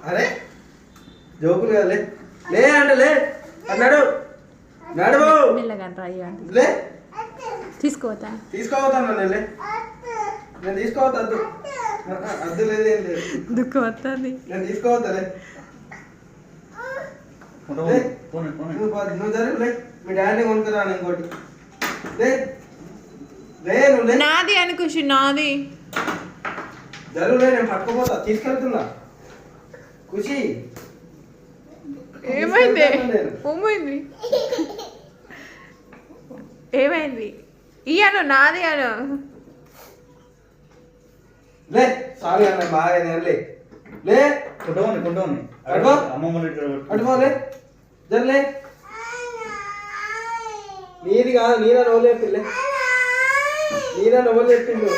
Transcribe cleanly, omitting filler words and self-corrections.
అరే జోకులు కదా లే అంటే లే అన్నాడు నడువు మెల్లగా ట్రై అంటే లే తీసుకోపోతాను లే నేను తీసుకోవద్దు అద్దు అద్దు లేదు ఏం లేదు దుఃఖం వస్తుంది నేను తీసుకోవద్దులే నువ్వు జరుగు లే మీ డాడీ కొనుక్కురాను ఇంకోటి లే లే నువ్వు లే నాది అని ఖుషి నాది జరుగులే నేను పట్టుకోపోతా తీసుకెళ్తున్నా ఖుషి ఏమైంది ఏమైంది ఇయ్యను నాది అను లే సారీ అన్న బాగా లే లే అడుగోలే జరలే నీది కాదు నీరా నవ్వులు చెప్పిండు